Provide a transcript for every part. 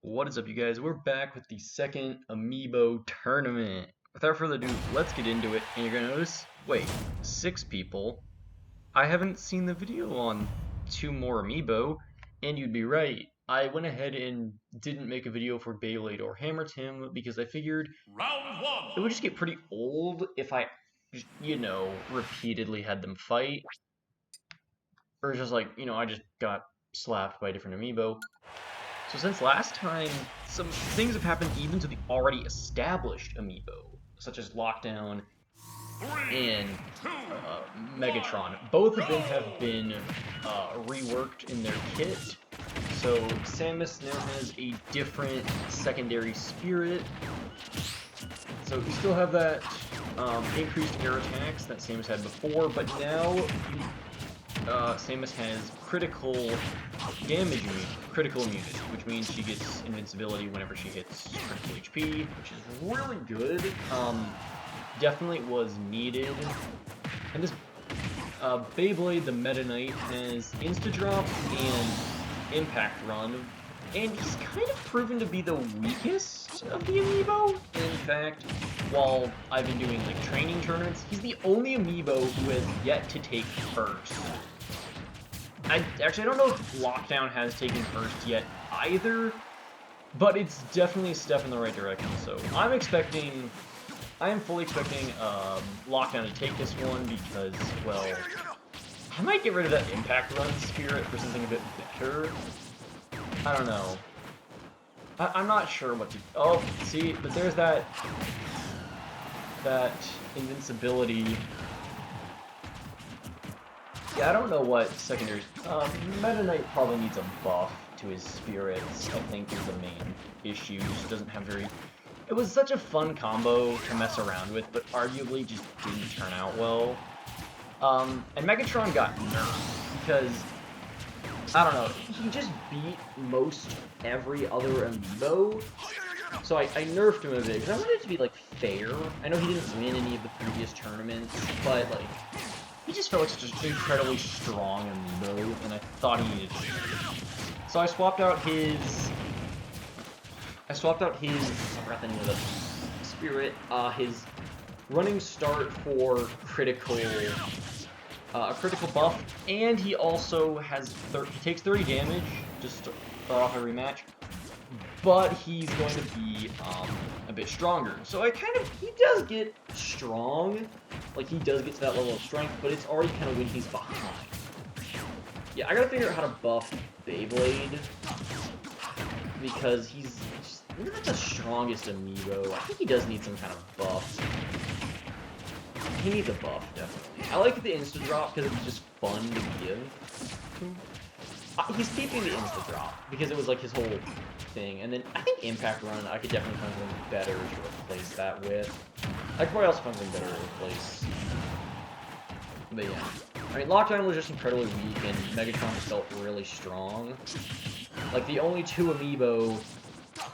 What is up, you guys? We're back with the second Amiibo Tournament. Without further ado, let's get into it. And you're gonna notice, wait, 6 people. I haven't seen the video on 2 more Amiibo, and you'd be right. I went ahead and didn't make a video for Beyblade or Hammer Tim because I figured it would just get pretty old if I, repeatedly had them fight. Or just like, I just got slapped by a different Amiibo. So since last time, some things have happened even to the already established Amiibo, such as Lockdown and Megatron. Both of them have been reworked in their kit. So Samus now has a different secondary spirit. So you still have that increased air attacks that Samus had before, but now Samus has critical damage immunity, critical immunity, which means she gets invincibility whenever she hits critical HP, which is really good. Definitely was needed. And this Beyblade, the Meta Knight, has Insta Drop and Impact Run, and he's kind of proven to be the weakest of the Amiibo. In fact, while I've been doing like training tournaments, he's the only Amiibo who has yet to take first. I don't know if Lockdown has taken first yet either, but it's definitely a step in the right direction. So I am fully expecting Lockdown to take this one because, well, I might get rid of that Impact Run spirit for something a bit better. I don't know. I'm not sure what to... Oh, see, but there's that invincibility. Yeah, I don't know what secondaries... Meta Knight probably needs a buff to his spirits, I think, is the main issue. Just doesn't have very... It was such a fun combo to mess around with, but arguably just didn't turn out well. And Megatron got nerfed, because... I don't know, he just beat most every other Amiibo. So I nerfed him a bit, because I wanted it to be, like, fair. I know he didn't win any of the previous tournaments, but, like... He just felt like such an incredibly strong Amiibo, and I thought he needed to. So I swapped out his... I forgot the name of the spirit, his running start for critical, a critical buff, and he also has, he takes 30 damage, just to start off every match, but he's going to be, a bit stronger. So he does get strong, like he does get to that level of strength, but it's already kind of when he's behind. Yeah, I gotta figure out how to buff Beyblade, because he's not the strongest Amiibo. I think he does need some kind of buff. He needs a buff, definitely. I like the Insta Drop because it's just fun to give. He's keeping the Insta Drop because it was like his whole thing. And then I think Impact Run, I could definitely find something better to replace that with. I could probably also find something better to replace. But yeah. I mean, Lockdown was just incredibly weak, and Megatron just felt really strong. Like, the only 2 Amiibo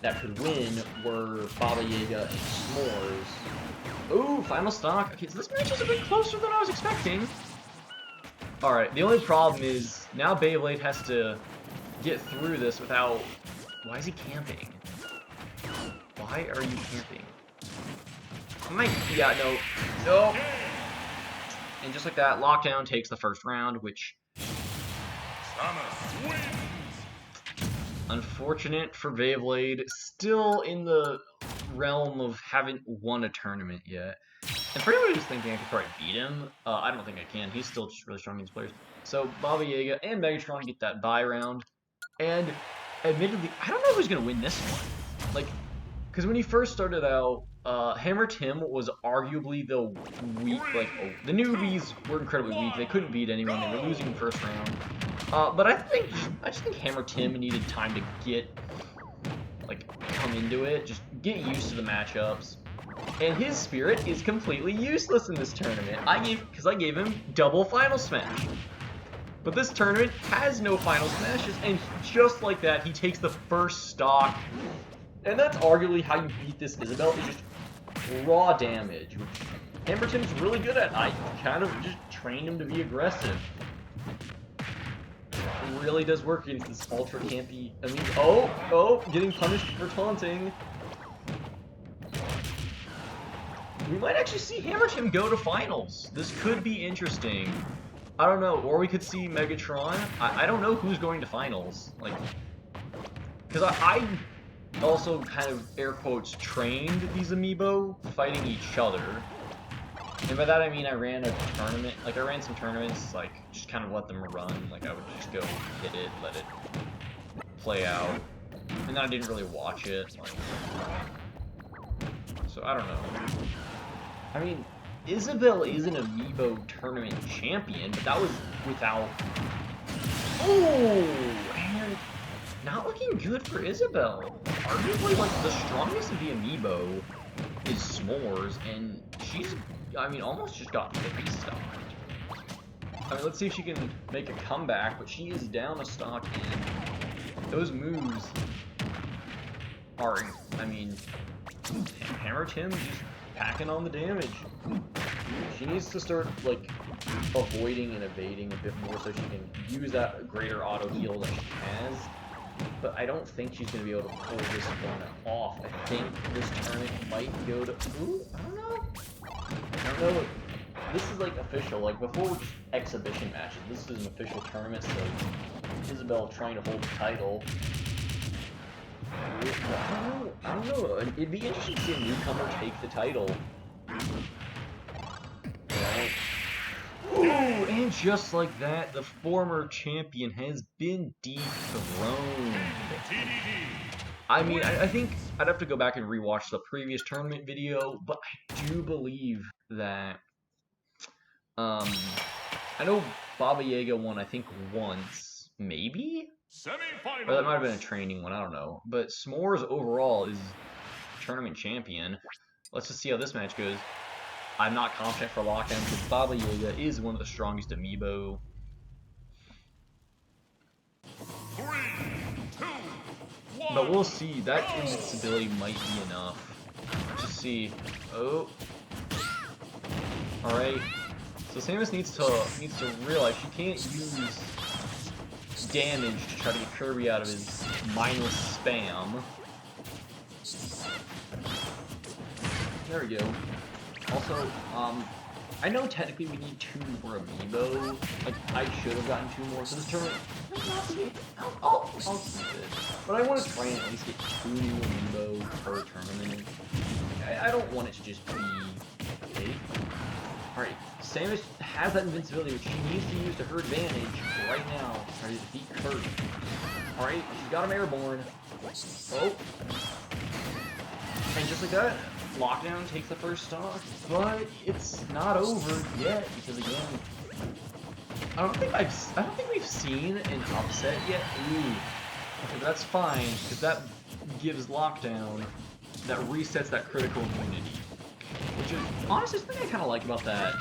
that could win were Baba Yaga and S'mores. Ooh, final stock. Okay, so this match is a bit closer than I was expecting. Alright, the only problem is, now Beyblade has to get through this without... Why is he camping? Why are you camping? Yeah, no. No! And just like that, Lockdown takes the first round, which... Unfortunate for Beyblade, still in the realm of haven't won a tournament yet. And for anyone who's thinking I could probably beat him, I don't think I can. He's still just really strong against players. So Baba Yaga and Megatron get that bye round. And admittedly, I don't know who's going to win this one. Like, because when he first started out, Hammer Tim was arguably the weak, the newbies were incredibly weak. They couldn't beat anyone. They were losing in the first round. But I just think Hammer Tim needed time to get, come into it, just get used to the matchups. And his spirit is completely useless in this tournament. Because I gave him double Final Smash. But this tournament has no Final Smashes, and just like that, he takes the first stock. And that's arguably how you beat this Isabelle, is just raw damage, which Hammer Tim's really good at. I kind of just trained him to be aggressive. really does work against this ultra campy. I mean, oh, getting punished for taunting. We might actually see Hammer Tim go to finals. This could be interesting. I don't know, or we could see Megatron. I don't know who's going to finals. Like, because I also kind of, air quotes, trained these amiibo fighting each other. And by that I mean I ran a tournament, like I ran some tournaments, like just kind of let them run, like I would just go hit it, let it play out, and then I didn't really watch it, like, so I don't know. I mean, Isabelle is an Amiibo Tournament champion, but that was without... Oh, and not looking good for Isabelle. Arguably, like, the strongest of the Amiibo is S'mores, and she's, I mean, almost just got 50 stock. I mean, let's see if she can make a comeback, but she is down a stock, and those moves are, I mean, Hammer Tim just packing on the damage. She needs to start, like, avoiding and evading a bit more so she can use that greater auto heal that she has. But I don't think she's going to be able to pull this one off. I think this tournament might go to... Ooh, I don't know. I don't know. This is, like, official. Like, before just exhibition matches, this is an official tournament, so Isabelle trying to hold the title. I don't know. It'd be interesting to see a newcomer take the title. Right. Ooh, and just like that, the former champion has been dethroned. I mean, I think I'd have to go back and rewatch the previous tournament video, but I do believe that, I know Baba Yaga won, I think, once, maybe? Or that might have been a training one, I don't know. But S'mores overall is tournament champion. Let's just see how this match goes. I'm not confident for lockdown because Baba Yaga is one of the strongest amiibo. 3, 2, 1. But we'll see. That invincibility might be enough. Let's just see. Oh. Alright. So Samus needs to realize she can't use damage to try to get Kirby out of his mindless spam. There we go. Also, I know technically we need 2 more amiibo. Like, I should have gotten 2 more, so this tournament, I'll keep it. But I want to try and at least get 2 new amiibo per tournament. I don't want it to just be big. Alright, Samus has that invincibility, which she needs to use to her advantage right now to try to defeat Kirby. Alright, she's got him airborne. Oh. And just like that, Lockdown takes the first stock, but it's not over yet because again, I don't think we've seen an upset yet. Ooh, okay, but that's fine because that gives Lockdown, that resets that critical immunity, which is honestly something I kind of like about that.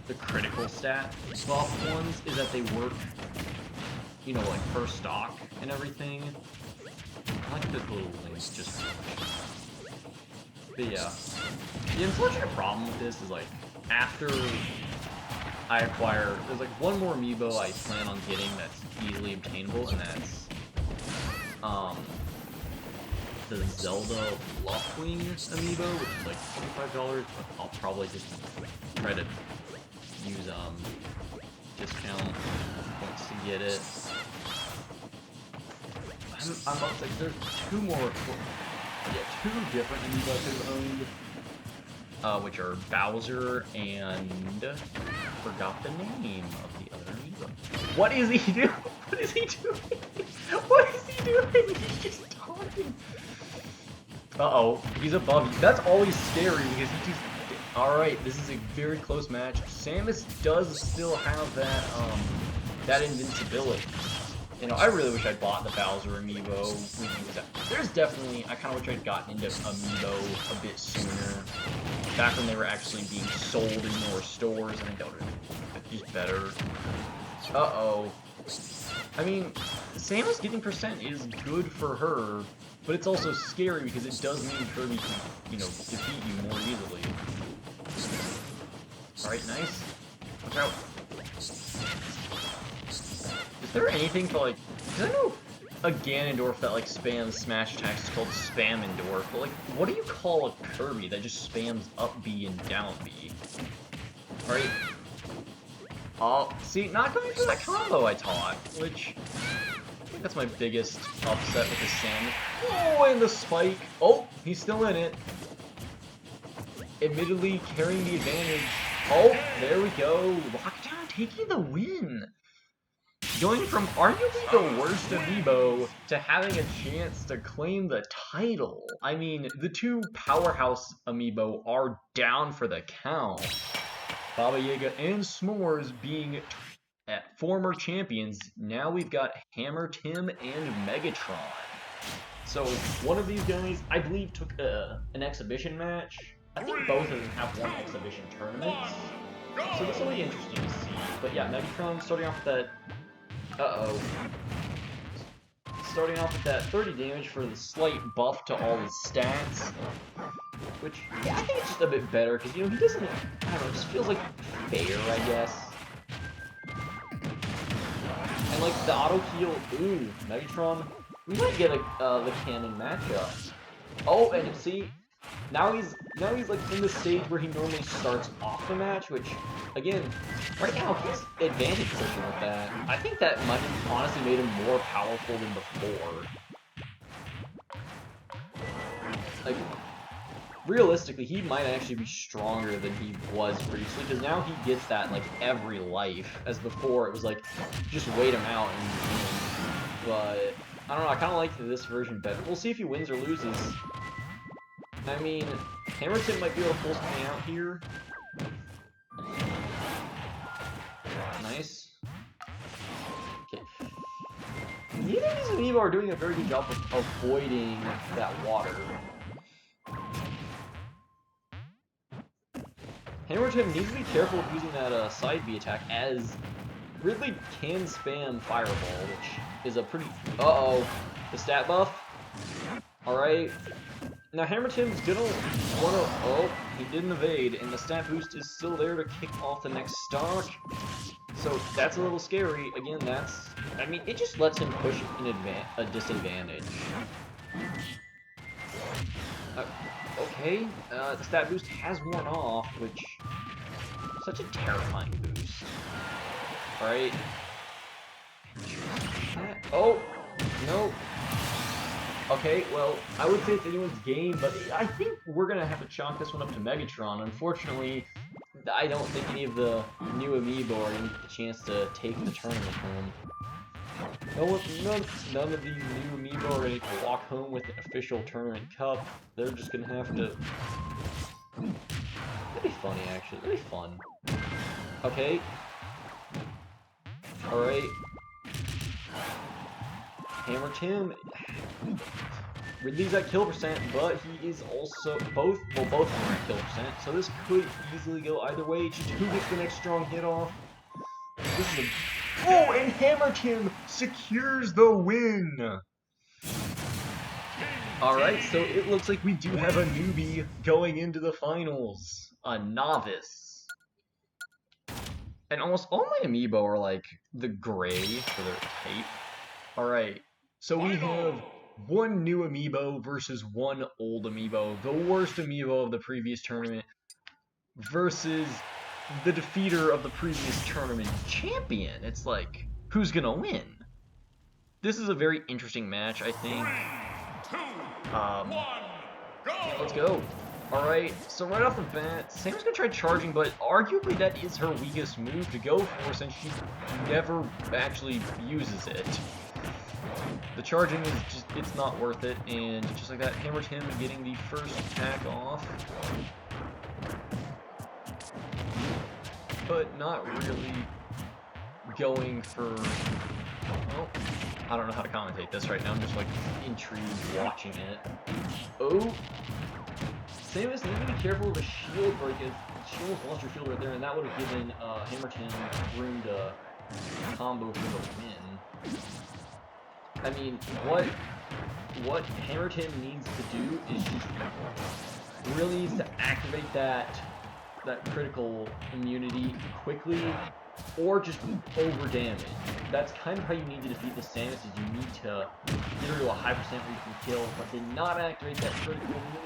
The critical stat buff ones is that they work, you know, like first stock and everything. I like the little links just. But yeah, the unfortunate problem with this is, like, after I acquire, there's like one more amiibo I plan on getting that's easily obtainable, and that's the Zelda Luftwing amiibo, which is like $25, but I'll probably just try to use discount points to get it. I'm about to say, there's 2 more. Yeah, 2 different amiibo I've owned, which are Bowser and forgot the name of the other amiibo. What is he doing? What is he doing? What is he doing? He's just talking. Uh-oh, he's above you. That's always scary because he just... Alright, this is a very close match. Samus does still have that, that invincibility. You know, I really wish I'd bought the Bowser amiibo. There's definitely, I kind of wish I'd gotten into amiibo a bit sooner. Back when they were actually being sold in more stores, I think that would have been just better. Uh-oh. I mean, Samus getting percent is good for her, but it's also scary because it does mean Kirby can, you know, defeat you more easily. Alright, nice. Watch out. Is there anything to, like, Because I know a Ganondorf that like spams smash attacks is called Spamendorf, but like, what do you call a Kirby that just spams up B and down B? Right? Oh, see, not going for that combo I taught, which I think that's my biggest upset with the Salmon. Oh, and the spike. Oh, he's still in it. Admittedly carrying the advantage. Oh, there we go. Lockdown taking the win. Going from arguably the worst amiibo to having a chance to claim the title. I mean, the two powerhouse amiibo are down for the count. Baba Yaga and S'mores being former champions. Now we've got Hammer Tim and Megatron. So one of these guys, I believe, took an exhibition match. I think both of them have won exhibition tournaments. So this will be interesting to see. But yeah, Megatron starting off with that... Starting off with that 30 damage for the slight buff to all his stats. Which, yeah, I think it's just a bit better, because, you know, he doesn't... I don't know, it just feels like fair, I guess. And, like, the auto-heal... Ooh, Megatron... We might get the canon matchup. Oh, and see... Now he's like in the stage where he normally starts off the match, which again, right now he's advantage pushing with that. I think that might have honestly made him more powerful than before. Like realistically, he might actually be stronger than he was previously because now he gets that like every life, as before it was like just wait him out and but I don't know. I kind of like this version better. We'll see if he wins or loses. I mean, Hammerton might be able to pull something out here. Nice. Okay. Neither of these amiibo are doing a very good job of avoiding that water. Hammerton needs to be careful of using that side B attack, as Ridley can spam Fireball, which is a pretty... Uh-oh. The stat buff. Alright. Now Hammerton's gonna wanna... Oh, he didn't evade, and the stat boost is still there to kick off the next stock. So that's a little scary. Again, that's... I mean, it just lets him push a disadvantage. Okay, the stat boost has worn off, which... Such a terrifying boost. Alright. Oh! No! Okay, well, I would say it's anyone's game, but I think we're going to have to chalk this one up to Megatron. Unfortunately, I don't think any of the new amiibo are going to get the chance to take the tournament home. None of these new amiibo are going to walk home with the official tournament cup. They're just going to have to... That'd be funny, actually. That'd be fun. Okay. Alright. Hammer Tim... Ridley's at kill percent, but he is also both of them are at kill percent, so this could easily go either way. Just who gets the next strong hit off? This is oh, and Hammer Tim secures the win! Alright, so it looks like we do have a newbie going into the finals. A novice. And almost all my amiibo are like the gray for their tape. Alright, so we have one new amiibo versus one old amiibo. The worst amiibo of the previous tournament versus the defeater of the previous tournament champion. It's like, who's gonna win? This is a very interesting match, I think. 3, 2, 1, go! Let's go. Alright, so right off the bat, Sam's gonna try charging, but arguably that is her weakest move to go for since she never actually uses it. The charging is just, it's not worth it, and just like that, hammered him and getting the first attack off. But not really going for, well, I don't know how to commentate this right now, I'm just like intrigued watching it. Oh! Samus needs to be careful of the shield break, if she almost lost her shield right there, and that would have given Hammerton room to combo for the win. I mean, what Hammerton needs to do is just really needs to activate that critical immunity quickly or just be over damaged. That's kind of how you need to defeat the Samus, is you need to get her to a high percent where you can kill, but then not activate that critical immunity.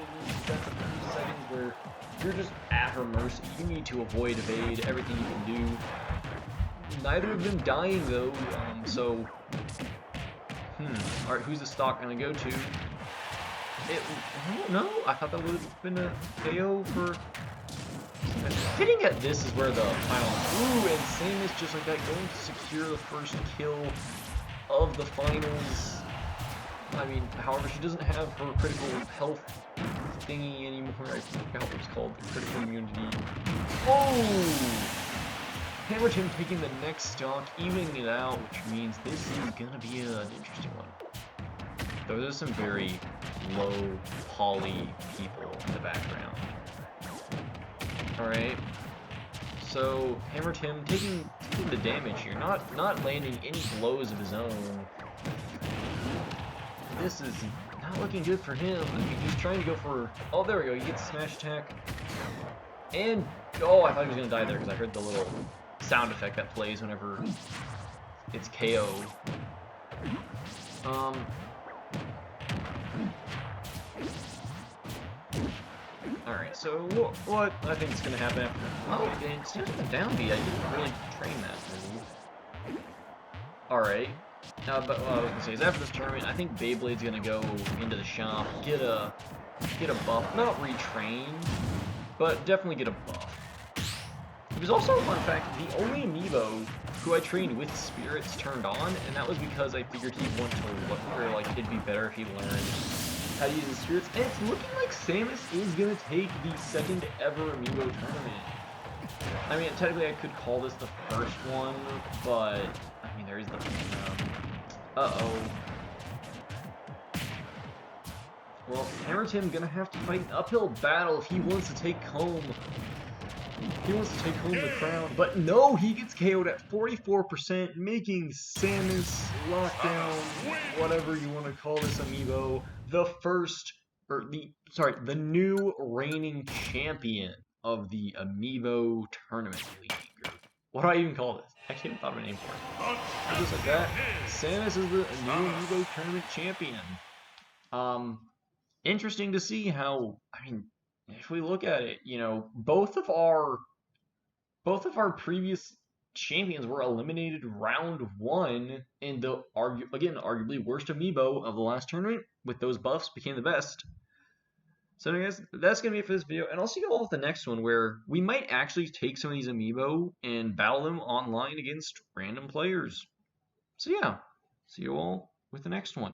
That's a few seconds where you're just at her mercy. You need to avoid, evade, everything you can do. Neither of them dying though, so... Alright, who's the stock gonna go to? I don't know. I thought that would have been a KO for... Hitting at this is where the final... Ooh, and Samus just like that going to secure the first kill of the finals. I mean, however, she doesn't have her critical health thingy anymore. I forgot what it's called. The critical immunity. Oh! Hammered him taking the next stock, evening it out, which means this is gonna be an interesting one. Though there's some very low poly people in the background. Alright. So Hammered him taking the damage here, not landing any blows of his own. This is not looking good for him. I mean, he's trying to go for... Oh, there we go. He gets smash attack. And... Oh, I thought he was going to die there because I heard the little sound effect that plays whenever it's KO. Alright, so what I think is going to happen after... Oh, it's just a down B. I didn't really train that move. Alright. But what I was going to say is after this tournament, I think Beyblade's going to go into the shop, get a buff. Not retrain, but definitely get a buff. It was also a fun fact, the only amiibo who I trained with spirits turned on, and that was because I figured he'd want to look, or like it'd be better if he learned how to use the spirits. And it's looking like Samus is gonna take the second ever Amiibo Tournament. I mean, technically I could call this the first one, but I mean there is the Well, Hammerton gonna have to fight an uphill battle if he wants to take home. He wants to take home the crown, but no, he gets KO'd at 44%, making Samus Lockdown, whatever you want to call this amiibo, the new reigning champion of the Amiibo Tournament League. What do I even call this? I can't thought of a name for it. Just like that, Samus is the new Amiibo Tournament champion. Interesting to see how, I mean, if we look at it, you know, both of our previous champions were eliminated round 1, and the arguably worst amiibo of the last tournament with those buffs became the best. So anyways, that's gonna be it for this video, and I'll see you all with the next one where we might actually take some of these amiibo and battle them online against random players. So yeah, see you all with the next one.